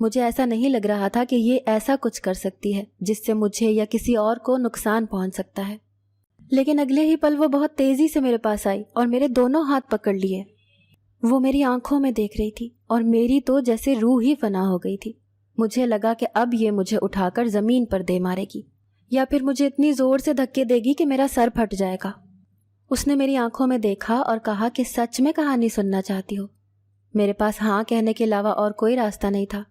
مجھے ایسا نہیں لگ رہا تھا کہ یہ ایسا کچھ کر سکتی ہے جس سے مجھے یا کسی اور کو نقصان پہنچ سکتا ہے، لیکن اگلے ہی پل وہ بہت تیزی سے میرے پاس آئی اور میرے دونوں ہاتھ پکڑ لیے۔ وہ میری آنکھوں میں دیکھ رہی تھی اور میری تو جیسے روح ہی فنا ہو گئی تھی۔ مجھے لگا کہ اب یہ مجھے اٹھا کر زمین پر دے مارے گی یا پھر مجھے اتنی زور سے دھکے دے گی کہ میرا سر پھٹ جائے گا۔ اس نے میری آنکھوں میں دیکھا اور کہا کہ سچ میں کہانی سننا چاہتی ہو؟ میرے پاس ہاں کہنے کے علاوہ اور کوئی راستہ نہیں تھا۔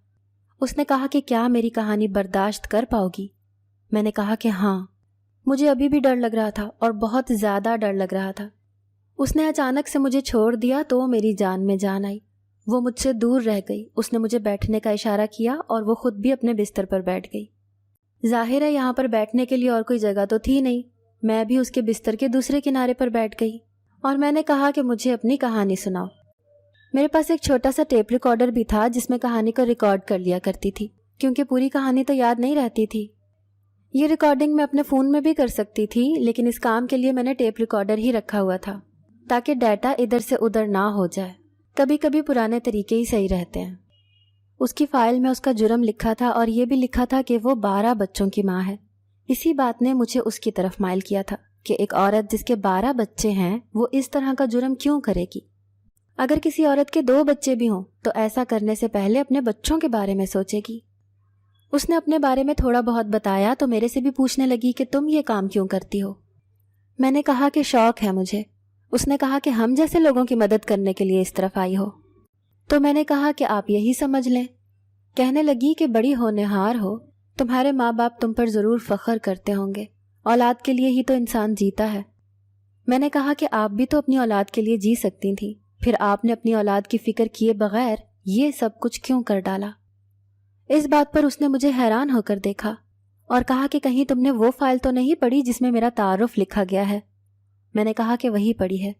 اس نے کہا کہ کیا میری کہانی برداشت کر پاؤ گی؟ میں نے کہا کہ ہاں۔ مجھے ابھی بھی ڈر لگ رہا تھا اور بہت زیادہ ڈر لگ رہا تھا۔ اس نے اچانک سے مجھے چھوڑ دیا تو میری جان میں جان آئی۔ وہ مجھ سے دور رہ گئی۔ اس نے مجھے بیٹھنے کا اشارہ کیا اور وہ خود بھی اپنے بستر پر بیٹھ گئی۔ ظاہر ہے یہاں پر بیٹھنے کے لیے اور کوئی جگہ تو تھی نہیں۔ میں بھی اس کے بستر کے دوسرے کنارے پر بیٹھ گئی اور میں نے کہا کہ مجھے اپنی کہانی سناؤ۔ میرے پاس ایک چھوٹا سا ٹیپ ریکارڈر بھی تھا جس میں کہانی کو ریکارڈ کر لیا کرتی تھی، کیونکہ پوری کہانی تو یاد نہیں رہتی تھی۔ یہ ریکارڈنگ میں اپنے فون میں بھی کر سکتی تھی، لیکن اس کام کے لیے میں نے ٹیپ ریکارڈر ہی رکھا ہوا تھا تاکہ ڈیٹا ادھر سے ادھر نہ ہو جائے۔ کبھی کبھی پرانے طریقے ہی صحیح رہتے ہیں۔ اس کی فائل میں اس کا جرم لکھا تھا اور یہ بھی لکھا تھا کہ وہ 12 بچوں کی ماں ہے۔ اسی بات نے مجھے اس کی طرف مائل کیا تھا کہ ایک عورت جس کے 12 بچے ہیں وہ اس طرح کا جرم کیوں کرے گی؟ اگر کسی عورت کے 2 بچے بھی ہوں تو ایسا کرنے سے پہلے اپنے بچوں کے بارے میں سوچے گی۔ اس نے اپنے بارے میں تھوڑا بہت بتایا تو میرے سے بھی پوچھنے لگی کہ تم یہ کام کیوں کرتی ہو؟ میں نے کہا کہ شوق ہے مجھے۔ اس نے کہا کہ ہم جیسے لوگوں کی مدد کرنے کے لیے اس طرف آئی ہو؟ تو میں نے کہا کہ آپ یہی سمجھ لیں۔ کہنے لگی کہ بڑی ہونہار ہو، تمہارے ماں باپ تم پر ضرور فخر کرتے ہوں گے، اولاد کے لیے ہی تو انسان جیتا ہے۔ میں نے کہا کہ آپ بھی تو اپنی اولاد کے لیے جی سکتی تھیں، پھر آپ نے اپنی اولاد کی فکر کیے بغیر یہ سب کچھ کیوں کر ڈالا؟ اس بات پر اس نے مجھے حیران ہو کر دیکھا اور کہا کہ کہیں تم نے وہ فائل تو نہیں پڑھی جس میں میرا تعارف لکھا گیا ہے؟ میں نے کہا کہ وہی پڑھی ہے۔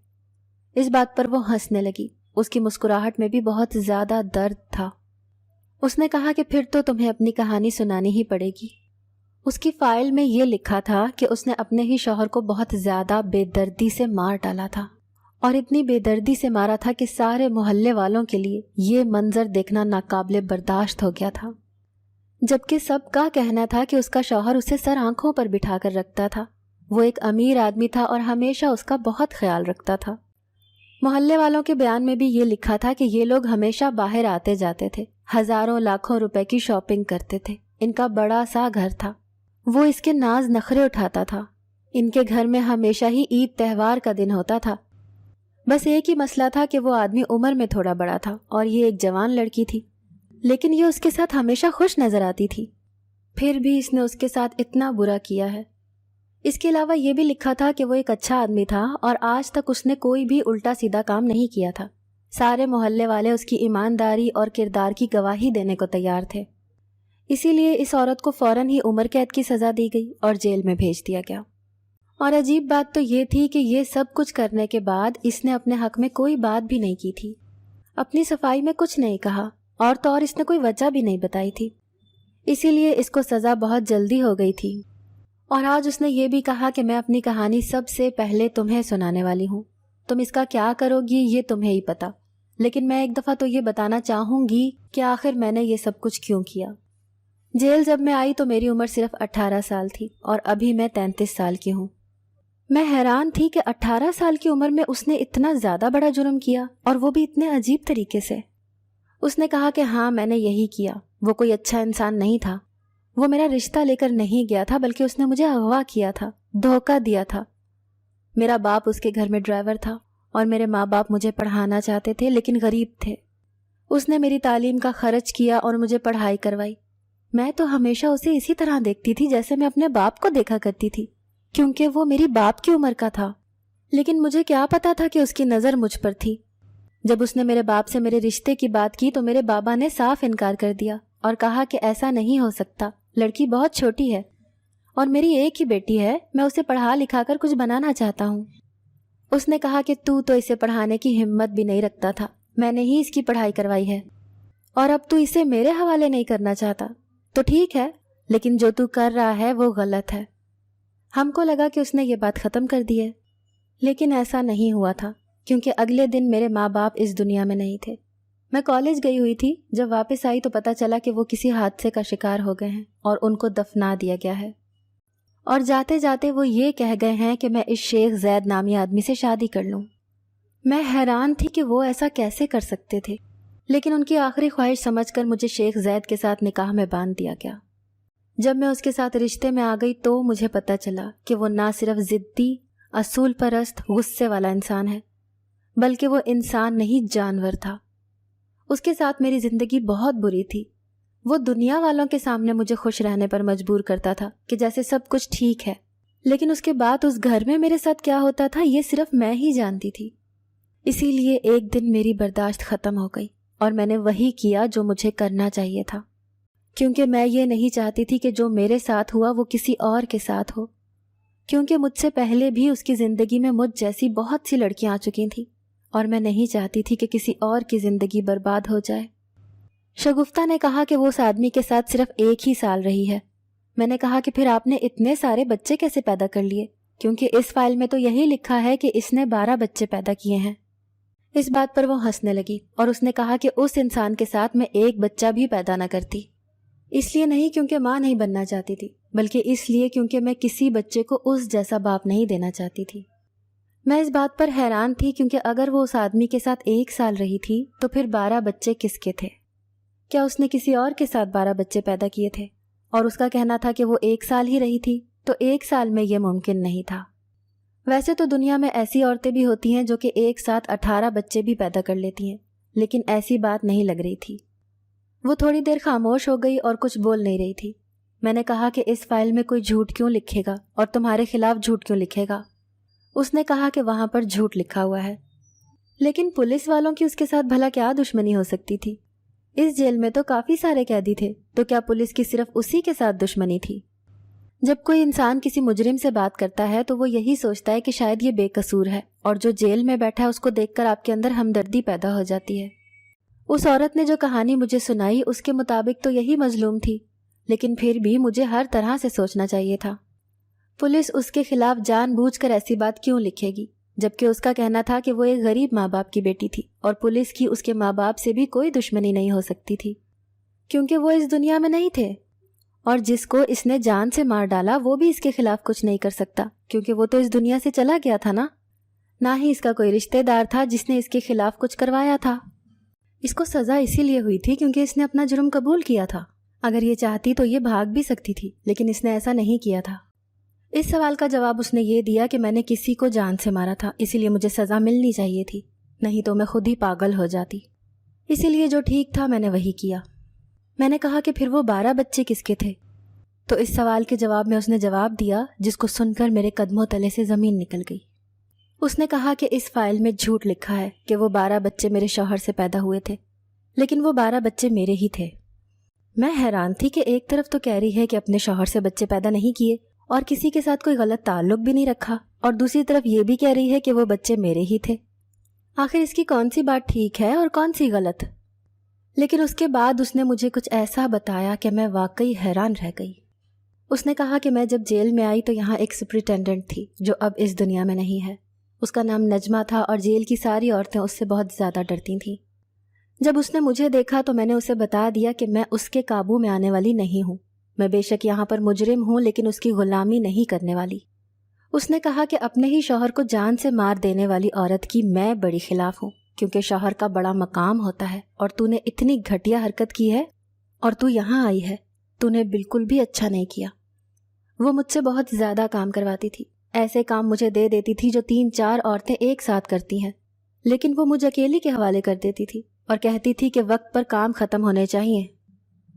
اس بات پر وہ ہنسنے لگی۔ اس کی مسکراہٹ میں بھی بہت زیادہ درد تھا۔ اس نے کہا کہ پھر تو تمہیں اپنی کہانی سنانی ہی پڑے گی۔ اس کی فائل میں یہ لکھا تھا کہ اس نے اپنے ہی شوہر کو بہت زیادہ بے دردی سے مار ڈالا تھا، اور اتنی بے دردی سے مارا تھا کہ سارے محلے والوں کے لیے یہ منظر دیکھنا ناقابل برداشت ہو گیا تھا، جبکہ سب کا کہنا تھا کہ اس کا شوہر اسے سر آنکھوں پر بٹھا کر رکھتا تھا۔ وہ ایک امیر آدمی تھا اور ہمیشہ اس کا بہت خیال رکھتا تھا۔ محلے والوں کے بیان میں بھی یہ لکھا تھا کہ یہ لوگ ہمیشہ باہر آتے جاتے تھے، ہزاروں لاکھوں روپے کی شاپنگ کرتے تھے، ان کا بڑا سا گھر تھا، وہ اس کے ناز نخرے اٹھاتا تھا، ان کے گھر میں ہمیشہ ہی عید تہوار کا دن ہوتا تھا۔ بس ایک ہی مسئلہ تھا کہ وہ آدمی عمر میں تھوڑا بڑا تھا اور یہ ایک جوان لڑکی تھی، لیکن یہ اس کے ساتھ ہمیشہ خوش نظر آتی تھی۔ پھر بھی اس نے اس کے ساتھ اتنا برا کیا ہے۔ اس کے علاوہ یہ بھی لکھا تھا کہ وہ ایک اچھا آدمی تھا اور آج تک اس نے کوئی بھی الٹا سیدھا کام نہیں کیا تھا۔ سارے محلے والے اس کی ایمانداری اور کردار کی گواہی دینے کو تیار تھے۔ اسی لیے اس عورت کو فوراً ہی عمر قید کی سزا دی گئی اور جیل میں بھیج دیا گیا۔ اور عجیب بات تو یہ تھی کہ یہ سب کچھ کرنے کے بعد اس نے اپنے حق میں کوئی بات بھی نہیں کی تھی، اپنی صفائی میں کچھ نہیں کہا، اور تو اور اس نے کوئی وجہ بھی نہیں بتائی تھی۔ اسی لیے اس کو سزا بہت جلدی ہو گئی تھی۔ اور آج اس نے یہ بھی کہا کہ میں اپنی کہانی سب سے پہلے تمہیں سنانے والی ہوں، تم اس کا کیا کرو گی یہ تمہیں ہی پتا، لیکن میں ایک دفعہ تو یہ بتانا چاہوں گی کہ آخر میں نے یہ سب کچھ کیوں کیا۔ جیل جب میں آئی تو میری عمر صرف 18 سال تھی اور ابھی میں 33 سال کی ہوں۔ میں حیران تھی کہ 18 سال کی عمر میں اس نے اتنا زیادہ بڑا جرم کیا، اور وہ بھی اتنے عجیب طریقے سے۔ اس نے کہا کہ ہاں میں نے یہی کیا، وہ کوئی اچھا انسان نہیں تھا، وہ میرا رشتہ لے کر نہیں گیا تھا بلکہ اس نے مجھے اغوا کیا تھا، دھوکہ دیا تھا۔ میرا باپ اس کے گھر میں ڈرائیور تھا اور میرے ماں باپ مجھے پڑھانا چاہتے تھے لیکن غریب تھے۔ اس نے میری تعلیم کا خرچ کیا اور مجھے پڑھائی کروائی۔ میں تو ہمیشہ اسے اسی طرح دیکھتی تھی جیسے میں اپنے باپ کو دیکھا کرتی تھی، کیونکہ وہ میری باپ کی عمر کا تھا، لیکن مجھے کیا پتا تھا کہ اس کی نظر مجھ پر تھی۔ جب اس نے میرے باپ سے میرے رشتے کی بات کی تو میرے بابا نے صاف انکار کر دیا اور کہا کہ ایسا نہیں ہو سکتا، لڑکی بہت چھوٹی ہے اور میری ایک ہی بیٹی ہے، میں اسے پڑھا لکھا کر کچھ بنانا چاہتا ہوں۔ اس نے کہا کہ تو اسے پڑھانے کی ہمت بھی نہیں رکھتا تھا، میں نے ہی اس کی پڑھائی کروائی ہے، اور اب تو اسے میرے حوالے نہیں کرنا چاہتا تو ٹھیک ہے، لیکن جو تو کر رہا ہے وہ غلط ہے۔ ہم کو لگا کہ اس نے یہ بات ختم کر دی ہے، لیکن ایسا نہیں ہوا تھا، کیونکہ اگلے دن میرے ماں باپ اس دنیا میں نہیں تھے۔ میں کالج گئی ہوئی تھی، جب واپس آئی تو پتہ چلا کہ وہ کسی حادثے کا شکار ہو گئے ہیں اور ان کو دفنا دیا گیا ہے، اور جاتے جاتے وہ یہ کہہ گئے ہیں کہ میں اس شیخ زید نامی آدمی سے شادی کر لوں۔ میں حیران تھی کہ وہ ایسا کیسے کر سکتے تھے، لیکن ان کی آخری خواہش سمجھ کر مجھے شیخ زید کے ساتھ نکاح میں باندھ دیا گیا۔ جب میں اس کے ساتھ رشتے میں آ گئی تو مجھے پتہ چلا کہ وہ نہ صرف ضدی، اصول پرست، غصے والا انسان ہے، بلکہ وہ انسان نہیں جانور تھا۔ اس کے ساتھ میری زندگی بہت بری تھی۔ وہ دنیا والوں کے سامنے مجھے خوش رہنے پر مجبور کرتا تھا کہ جیسے سب کچھ ٹھیک ہے، لیکن اس کے بعد اس گھر میں میرے ساتھ کیا ہوتا تھا یہ صرف میں ہی جانتی تھی۔ اسی لیے ایک دن میری برداشت ختم ہو گئی اور میں نے وہی کیا جو مجھے کرنا چاہیے تھا، کیونکہ میں یہ نہیں چاہتی تھی کہ جو میرے ساتھ ہوا وہ کسی اور کے ساتھ ہو، کیونکہ مجھ سے پہلے بھی اس کی زندگی میں مجھ جیسی بہت سی لڑکیاں آ چکی تھیں اور میں نہیں چاہتی تھی کہ کسی اور کی زندگی برباد ہو جائے۔ شگفتہ نے کہا کہ وہ اس آدمی کے ساتھ صرف 1 ہی سال رہی ہے۔ میں نے کہا کہ پھر آپ نے اتنے سارے بچے کیسے پیدا کر لیے، کیونکہ اس فائل میں تو یہی لکھا ہے کہ اس نے 12 بچے پیدا کیے ہیں۔ اس بات پر وہ ہنسنے لگی اور اس نے کہا کہ اس انسان کے ساتھ میں 1 بچہ بھی پیدا نہ کرتی، اس لیے نہیں کیونکہ ماں نہیں بننا چاہتی تھی، بلکہ اس لیے کیونکہ میں کسی بچے کو اس جیسا باپ نہیں دینا چاہتی تھی۔ میں اس بات پر حیران تھی کیونکہ اگر وہ اس آدمی کے ساتھ 1 سال رہی تھی تو پھر 12 بچے کس کے تھے؟ کیا اس نے کسی اور کے ساتھ 12 بچے پیدا کیے تھے؟ اور اس کا کہنا تھا کہ وہ 1 سال ہی رہی تھی، تو 1 سال میں یہ ممکن نہیں تھا۔ ویسے تو دنیا میں ایسی عورتیں بھی ہوتی ہیں جو کہ ایک ساتھ 18 بچے بھی پیدا کر لیتی ہیں، لیکن ایسی بات نہیں لگ رہی تھی۔ وہ تھوڑی دیر خاموش ہو گئی اور کچھ بول نہیں رہی تھی۔ میں نے کہا کہ اس فائل میں کوئی جھوٹ کیوں لکھے گا اور تمہارے خلاف جھوٹ کیوں لکھے گا؟ اس نے کہا کہ وہاں پر جھوٹ لکھا ہوا ہے۔ لیکن پولیس والوں کی اس کے ساتھ بھلا کیا دشمنی ہو سکتی تھی؟ اس جیل میں تو کافی سارے قیدی تھے، تو کیا پولیس کی صرف اسی کے ساتھ دشمنی تھی؟ جب کوئی انسان کسی مجرم سے بات کرتا ہے تو وہ یہی سوچتا ہے کہ شاید یہ بے قصور ہے، اور جو جیل میں بیٹھا ہے اس کو دیکھ کر آپ کے اندر ہمدردی پیدا ہو جاتی ہے۔ اس عورت نے جو کہانی مجھے سنائی اس کے مطابق تو یہی مظلوم تھی، لیکن پھر بھی مجھے ہر طرح سے سوچنا چاہیے تھا۔ پولیس اس کے خلاف جان بوجھ کر ایسی بات کیوں لکھے گی، جبکہ اس کا کہنا تھا کہ وہ ایک غریب ماں باپ کی بیٹی تھی اور پولیس کی اس کے ماں باپ سے بھی کوئی دشمنی نہیں ہو سکتی تھی، کیونکہ وہ اس دنیا میں نہیں تھے، اور جس کو اس نے جان سے مار ڈالا وہ بھی اس کے خلاف کچھ نہیں کر سکتا، کیونکہ وہ تو اس دنیا سے چلا گیا تھا نا، نہ ہی اس کا کوئی رشتہ دار تھا جس نے اس کے خلاف کچھ کروایا تھا۔ اس کو سزا اسی لیے ہوئی تھی کیونکہ اس نے اپنا جرم قبول کیا تھا۔ اگر یہ چاہتی تو یہ بھاگ بھی سکتی تھی، لیکن اس نے ایسا نہیں کیا تھا۔ اس سوال کا جواب اس نے یہ دیا کہ میں نے کسی کو جان سے مارا تھا، اسی لیے مجھے سزا ملنی چاہیے تھی، نہیں تو میں خود ہی پاگل ہو جاتی، اسی لیے جو ٹھیک تھا میں نے وہی کیا۔ میں نے کہا کہ پھر وہ 12 بچے کس کے تھے؟ تو اس سوال کے جواب میں اس نے جواب دیا جس کو سن کر میرے قدموں تلے سے زمین نکل گئی۔ اس نے کہا کہ اس فائل میں جھوٹ لکھا ہے کہ وہ 12 بچے میرے شوہر سے پیدا ہوئے تھے، لیکن وہ 12 بچے میرے ہی تھے۔ میں حیران تھی کہ ایک طرف تو کہہ رہی ہے کہ اپنے شوہر سے بچے پیدا نہیں کیے اور کسی کے ساتھ کوئی غلط تعلق بھی نہیں رکھا، اور دوسری طرف یہ بھی کہہ رہی ہے کہ وہ بچے میرے ہی تھے۔ آخر اس کی کون سی بات ٹھیک ہے اور کون سی غلط؟ لیکن اس کے بعد اس نے مجھے کچھ ایسا بتایا کہ میں واقعی حیران رہ گئی۔ اس نے کہا کہ میں جب جیل میں آئی تو یہاں ایک سپرنٹینڈنٹ تھی جو اب اس دنیا میں نہیں ہے۔ اس کا نام نجمہ تھا اور جیل کی ساری عورتیں اس سے بہت زیادہ ڈرتی تھیں۔ جب اس نے مجھے دیکھا تو میں نے اسے بتا دیا کہ میں اس کے قابو میں آنے والی نہیں ہوں، میں بے شک یہاں پر مجرم ہوں لیکن اس کی غلامی نہیں کرنے والی۔ اس نے کہا کہ اپنے ہی شوہر کو جان سے مار دینے والی عورت کی میں بڑی خلاف ہوں، کیونکہ شوہر کا بڑا مقام ہوتا ہے، اور تو نے اتنی گھٹیا حرکت کی ہے اور تو یہاں آئی ہے، تو نے بالکل بھی اچھا نہیں کیا۔ وہ مجھ سے بہت زیادہ کام کرواتی تھی، ایسے کام مجھے دے دیتی تھی جو 3-4 عورتیں ایک ساتھ کرتی ہیں، لیکن وہ مجھے اکیلی کے حوالے کر دیتی تھی اور کہتی تھی کہ وقت پر کام ختم ہونے چاہیے،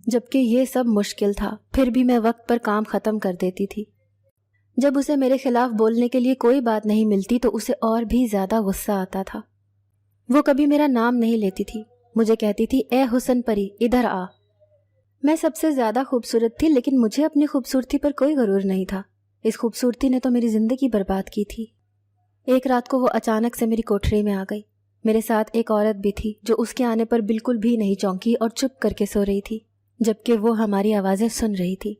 جبکہ یہ سب مشکل تھا، پھر بھی میں وقت پر کام ختم کر دیتی تھی۔ جب اسے میرے خلاف بولنے کے لیے کوئی بات نہیں ملتی تو اسے اور بھی زیادہ غصہ آتا تھا۔ وہ کبھی میرا نام نہیں لیتی تھی، مجھے کہتی تھی اے حسن پری ادھر آ۔ میں سب سے زیادہ خوبصورت تھی لیکن مجھے اپنی خوبصورتی پر کوئی غرور نہیں تھا، اس خوبصورتی نے تو میری زندگی برباد کی تھی۔ ایک رات کو وہ اچانک سے میری کوٹھری میں آ گئی، میرے ساتھ ایک عورت بھی تھی جو اس کے آنے پر بالکل بھی نہیں چونکی اور چپ کر کے سو رہی تھی، جبکہ وہ ہماری آوازیں سن رہی تھی۔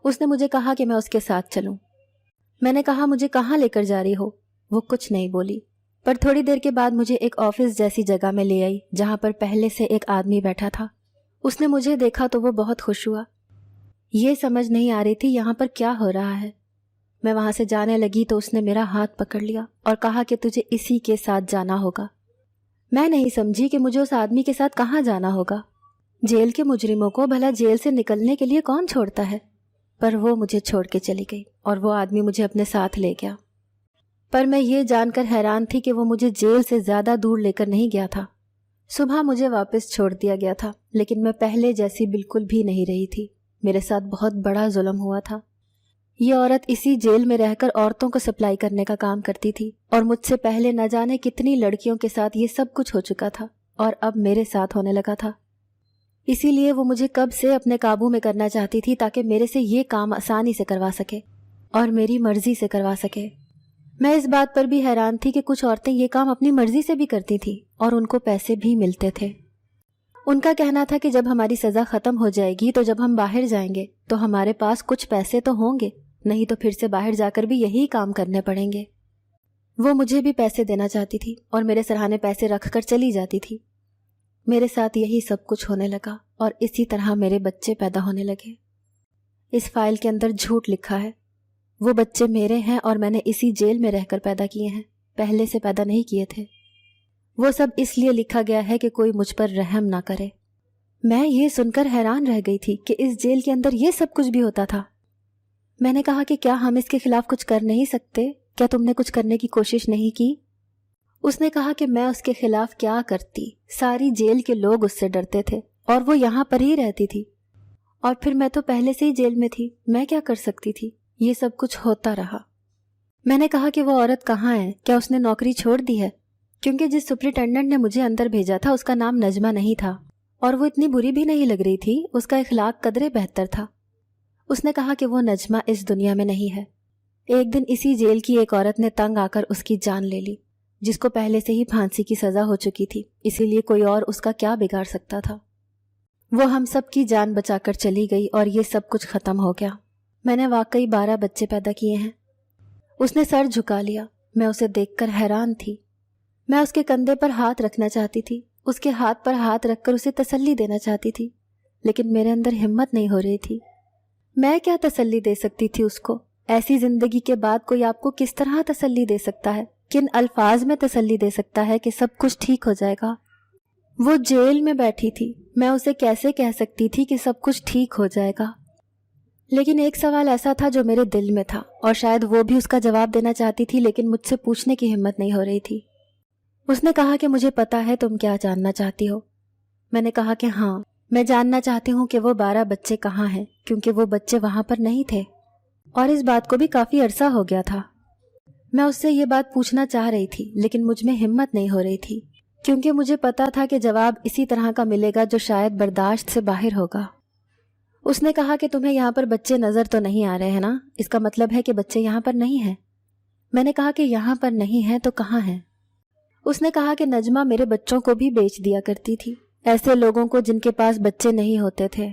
اس نے مجھے کہا کہ میں اس کے ساتھ چلوں۔ میں نے کہا مجھے کہاں لے کر جا رہی ہو؟ وہ کچھ نہیں بولی۔ پر تھوڑی دیر کے بعد مجھے ایک آفس جیسی جگہ میں لے آئی جہاں پر پہلے سے ایک آدمی بیٹھا تھا۔ اس نے مجھے دیکھا تو وہ بہت خوش ہوا۔ یہ سمجھ نہیں آ رہی تھی یہاں پر کیا ہو رہا ہے۔ میں وہاں سے جانے لگی تو اس نے میرا ہاتھ پکڑ لیا اور کہا کہ تجھے اسی کے ساتھ جانا ہوگا۔ میں نہیں سمجھی کہ مجھے اس آدمی کے ساتھ کہاں جانا ہوگا۔ جیل کے مجرموں کو بھلا جیل سے نکلنے کے لیے کون چھوڑتا ہے؟ پر وہ مجھے چھوڑ کے چلی گئی اور وہ آدمی مجھے اپنے ساتھ لے گیا۔ پر میں یہ جان کر حیران تھی کہ وہ مجھے جیل سے زیادہ دور لے کر نہیں گیا تھا۔ صبح مجھے واپس چھوڑ دیا گیا تھا، لیکن میں پہلے جیسی بالکل بھی نہیں رہی تھی۔ میرے ساتھ بہت بڑا ظلم ہوا تھا۔ یہ عورت اسی جیل میں رہ کر عورتوں کو سپلائی کرنے کا کام کرتی تھی اور مجھ سے پہلے نہ جانے کتنی لڑکیوں کے ساتھ یہ سب کچھ ہو چکا تھا اور اب میرے ساتھ ہونے لگا تھا۔ اسی لیے وہ مجھے کب سے اپنے قابو میں کرنا چاہتی تھی تاکہ میرے سے یہ کام آسانی سے کروا سکے اور میری مرضی سے کروا سکے۔ میں اس بات پر بھی حیران تھی کہ کچھ عورتیں یہ کام اپنی مرضی سے بھی کرتی تھیں اور ان کو پیسے بھی ملتے تھے۔ ان کا کہنا تھا کہ جب ہماری سزا ختم ہو جائے گی تو جب ہم باہر جائیں گے تو ہمارے پاس کچھ پیسے تو ہوں گے، نہیں تو پھر سے باہر جا کر بھی یہی کام کرنے پڑیں گے۔ وہ مجھے بھی پیسے دینا چاہتی تھی اور میرے سرہانے پیسے رکھ کر چلی جاتی تھی۔ میرے ساتھ یہی سب کچھ ہونے لگا اور اسی طرح میرے بچے پیدا ہونے لگے۔ اس فائل کے اندر جھوٹ لکھا ہے۔ وہ بچے میرے ہیں اور میں نے اسی جیل میں رہ کر پیدا کیے ہیں، پہلے سے پیدا نہیں کیے تھے۔ وہ سب اس لیے لکھا گیا ہے کہ کوئی مجھ پر رحم نہ کرے۔ میں یہ سن کر حیران رہ گئی تھی کہ اس جیل کے اندر یہ سب کچھ بھی ہوتا تھا۔ میں نے کہا کہ کیا ہم اس کے خلاف کچھ کر نہیں سکتے؟ کیا تم نے کچھ کرنے کی کوشش نہیں کی؟ اس نے کہا کہ میں اس کے خلاف کیا کرتی، ساری جیل کے لوگ اس سے ڈرتے تھے اور وہ یہاں پر ہی رہتی تھی، اور پھر میں تو پہلے سے ہی جیل میں تھی، میں کیا کر سکتی تھی؟ یہ سب کچھ ہوتا رہا۔ میں نے کہا کہ وہ عورت کہاں ہے؟ کیا اس نے نوکری چھوڑ دی ہے؟ کیونکہ جس سپرنٹینڈنٹ نے مجھے اندر بھیجا تھا اس کا نام نجمہ نہیں تھا اور وہ اتنی بری بھی نہیں لگ رہی تھی، اس کا اخلاق قدرے بہتر تھا۔ اس نے کہا کہ وہ نجمہ اس دنیا میں نہیں ہے۔ ایک دن اسی جیل کی ایک عورت نے تنگ آ کر اس کی جان لے لی، جس کو پہلے سے ہی پھانسی کی سزا ہو چکی تھی، اسی لیے کوئی اور اس کا کیا بگاڑ سکتا تھا۔ وہ ہم سب کی جان بچا کر چلی گئی اور یہ سب کچھ ختم ہو گیا۔ میں نے واقعی 12 بچے پیدا کیے ہیں۔ اس نے سر جھکا لیا۔ میں اسے دیکھ کر حیران تھی۔ میں اس کے کندھے پر ہاتھ رکھنا چاہتی تھی، اس کے ہاتھ پر ہاتھ رکھ کر اسے تسلی دینا چاہتی تھی، لیکن میرے اندر ہمت نہیں ہو رہی تھی۔ میں کیا تسلی دے سکتی تھی اس کو؟ ایسی زندگی کے بعد کوئی آپ کو کس طرح تسلی دے سکتا ہے؟ کن الفاظ میں تسلی دے سکتا ہے کہ سب کچھ ٹھیک ہو جائے گا؟ وہ جیل میں بیٹھی تھی، میں اسے کیسے کہہ سکتی تھی کہ سب کچھ ٹھیک ہو جائے گا؟ لیکن ایک سوال ایسا تھا جو میرے دل میں تھا اور شاید وہ بھی اس کا جواب دینا چاہتی تھی، لیکن مجھ سے پوچھنے کی ہمت نہیں ہو رہی تھی۔ اس نے کہا کہ مجھے پتا ہے تم کیا جاننا چاہتی ہو۔ میں نے کہا کہ ہاں، میں جاننا چاہتی ہوں کہ وہ 12 بچے کہاں ہیں، کیونکہ وہ بچے وہاں پر نہیں تھے اور اس بات کو بھی کافی عرصہ ہو گیا تھا۔ میں اس سے یہ بات پوچھنا چاہ رہی تھی، لیکن مجھ میں ہمت نہیں ہو رہی تھی، کیونکہ مجھے پتا تھا کہ جواب اسی طرح کا ملے گا جو شاید برداشت سے باہر ہوگا۔ اس نے کہا کہ تمہیں یہاں پر بچے نظر تو نہیں آ رہے ہیں نا؟ اس کا مطلب ہے کہ بچے یہاں پر نہیں ہیں۔ میں نے کہا کہ یہاں پر نہیں ہیں تو کہاں ہیں؟ اس نے کہا کہ نجمہ میرے بچوں کو بھی بیچ دیا کرتی تھی، ایسے لوگوں کو جن کے پاس بچے نہیں ہوتے تھے۔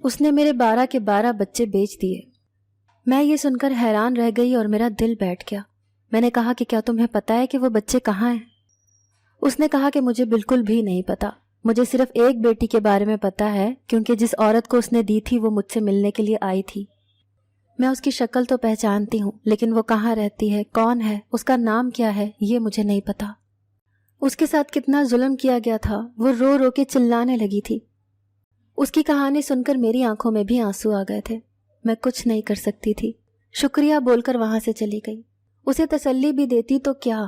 اس نے میرے 12 کے 12 بچے بیچ دیے۔ میں یہ سن کر حیران رہ گئی اور میرا دل بیٹھ گیا۔ میں نے کہا کہ کیا تمہیں پتا ہے کہ وہ بچے کہاں ہیں؟ اس نے کہا کہ مجھے بالکل بھی نہیں پتا، مجھے صرف ایک بیٹی کے بارے میں پتا ہے، کیونکہ جس عورت کو اس نے دی تھی وہ مجھ سے ملنے کے لیے آئی تھی۔ میں اس کی شکل تو پہچانتی ہوں، لیکن وہ کہاں رہتی ہے، کون ہے، اس کا نام کیا ہے، یہ مجھے نہیں پتا۔ اس کے ساتھ کتنا ظلم کیا گیا تھا، وہ رو رو کے چلانے لگی تھی۔ اس کی کہانی سن کر میری آنکھوں میں بھی آنسو آ گئے تھے۔ میں کچھ نہیں کر سکتی تھی، شکریہ بول کر وہاں سے چلی گئی۔ اسے تسلی بھی دیتی تو کیا؟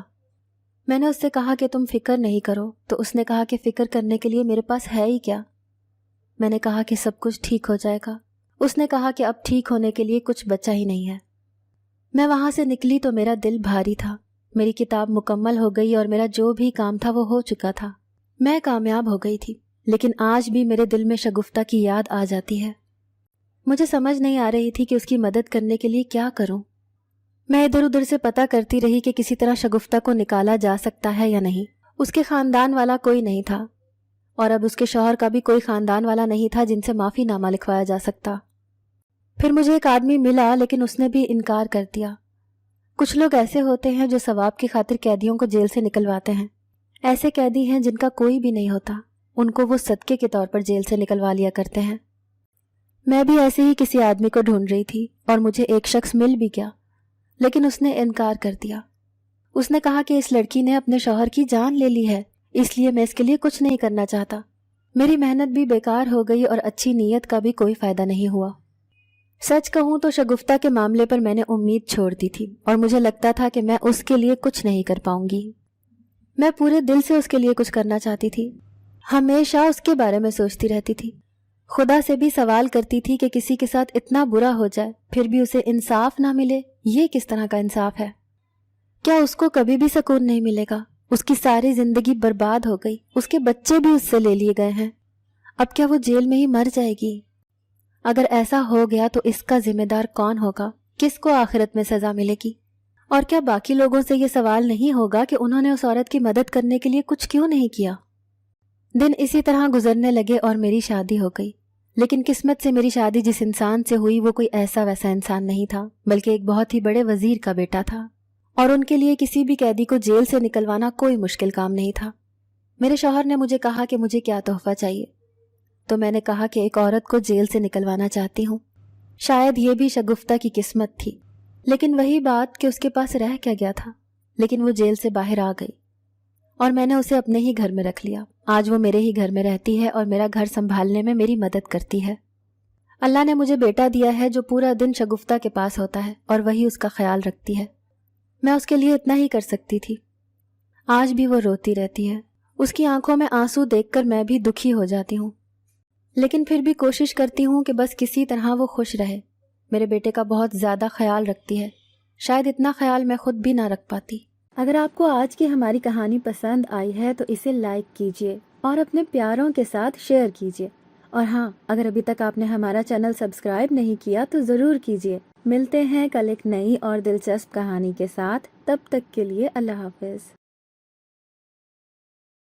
میں نے اس سے کہا کہ تم فکر نہیں کرو، تو اس نے کہا کہ فکر کرنے کے لیے میرے پاس ہے ہی کیا؟ میں نے کہا کہ سب کچھ ٹھیک ہو جائے گا۔ اس نے کہا کہ اب ٹھیک ہونے کے لیے کچھ بچا ہی نہیں ہے۔ میں وہاں سے نکلی تو میرا دل بھاری تھا۔ میری کتاب مکمل ہو گئی اور میرا جو بھی کام تھا وہ ہو چکا تھا۔ میں کامیاب ہو گئی تھی، لیکن آج بھی میرے دل میں شگفتہ کی یاد آ جاتی ہے۔ مجھے سمجھ نہیں آ رہی تھی کہ اس کی مدد کرنے کے لیے کیا کروں۔ میں ادھر ادھر سے پتہ کرتی رہی کہ کسی طرح شگفتہ کو نکالا جا سکتا ہے یا نہیں۔ اس کے خاندان والا کوئی نہیں تھا، اور اب اس کے شوہر کا بھی کوئی خاندان والا نہیں تھا جن سے معافی نامہ لکھوایا جا سکتا۔ پھر مجھے ایک آدمی ملا، لیکن اس نے بھی انکار کر دیا۔ کچھ لوگ ایسے ہوتے ہیں جو ثواب کی خاطر قیدیوں کو جیل سے نکلواتے ہیں۔ ایسے قیدی ہیں جن کا کوئی بھی نہیں ہوتا، ان کو وہ صدقے کے طور پر جیل سے نکلوا لیا کرتے ہیں۔ میں بھی ایسے ہی کسی آدمی کو ڈھونڈ رہی تھی اور مجھے ایک شخص مل بھی گیا، لیکن اس نے انکار کر دیا۔ اس نے کہا کہ اس لڑکی نے اپنے شوہر کی جان لے لی ہے، اس لیے میں اس کے لیے کچھ نہیں کرنا چاہتا۔ میری محنت بھی بیکار ہو گئی اور اچھی نیت کا بھی کوئی فائدہ نہیں ہوا۔ سچ کہوں تو شگفتہ کے معاملے پر میں نے امید چھوڑ دی تھی اور مجھے لگتا تھا کہ میں اس کے لیے کچھ نہیں کر پاؤں گی۔ میں پورے دل سے اس کے لیے کچھ کرنا چاہتی تھی، ہمیشہ اس کے بارے میں سوچتی رہتی تھی، خدا سے بھی سوال کرتی تھی کہ کسی کے ساتھ اتنا برا ہو جائے پھر بھی اسے انصاف نہ ملے، یہ کس طرح کا انصاف ہے؟ کیا اس کو کبھی بھی سکون نہیں ملے گا؟ اس کی ساری زندگی برباد ہو گئی، اس کے بچے بھی اس سے لے لیے گئے ہیں، اب کیا وہ جیل میں ہی مر جائے گی؟ اگر ایسا ہو گیا تو اس کا ذمہ دار کون ہوگا؟ کس کو آخرت میں سزا ملے گی؟ اور کیا باقی لوگوں سے یہ سوال نہیں ہوگا کہ انہوں نے اس عورت کی مدد کرنے کے لیے کچھ کیوں نہیں کیا؟ دن اسی طرح گزرنے لگے اور میری شادی ہو گئی، لیکن قسمت سے میری شادی جس انسان سے ہوئی وہ کوئی ایسا ویسا انسان نہیں تھا، بلکہ ایک بہت ہی بڑے وزیر کا بیٹا تھا، اور ان کے لیے کسی بھی قیدی کو جیل سے نکلوانا کوئی مشکل کام نہیں تھا۔ میرے شوہر نے مجھے کہا کہ مجھے کیا تحفہ چاہیے، تو میں نے کہا کہ ایک عورت کو جیل سے نکلوانا چاہتی ہوں۔ شاید یہ بھی شگفتہ کی قسمت تھی، لیکن وہی بات کہ اس کے پاس رہ کیا گیا تھا، لیکن وہ جیل سے باہر آ گئی اور میں نے اسے اپنے ہی گھر میں رکھ لیا۔ آج وہ میرے ہی گھر میں رہتی ہے اور میرا گھر سنبھالنے میں میری مدد کرتی ہے۔ اللہ نے مجھے بیٹا دیا ہے جو پورا دن شگفتہ کے پاس ہوتا ہے اور وہی اس کا خیال رکھتی ہے۔ میں اس کے لیے اتنا ہی کر سکتی تھی۔ آج بھی وہ روتی رہتی ہے، اس کی آنکھوں میں آنسو دیکھ کر میں بھی دکھی ہو جاتی ہوں، لیکن پھر بھی کوشش کرتی ہوں کہ بس کسی طرح وہ خوش رہے۔ میرے بیٹے کا بہت زیادہ خیال رکھتی ہے، شاید اتنا خیال میں خود بھی نہ رکھ پاتی۔ اگر آپ کو آج کی ہماری کہانی پسند آئی ہے تو اسے لائک کیجیے اور اپنے پیاروں کے ساتھ شیئر کیجیے، اور ہاں، اگر ابھی تک آپ نے ہمارا چینل سبسکرائب نہیں کیا تو ضرور کیجیے۔ ملتے ہیں کل ایک نئی اور دلچسپ کہانی کے ساتھ، تب تک کے لیے اللہ حافظ۔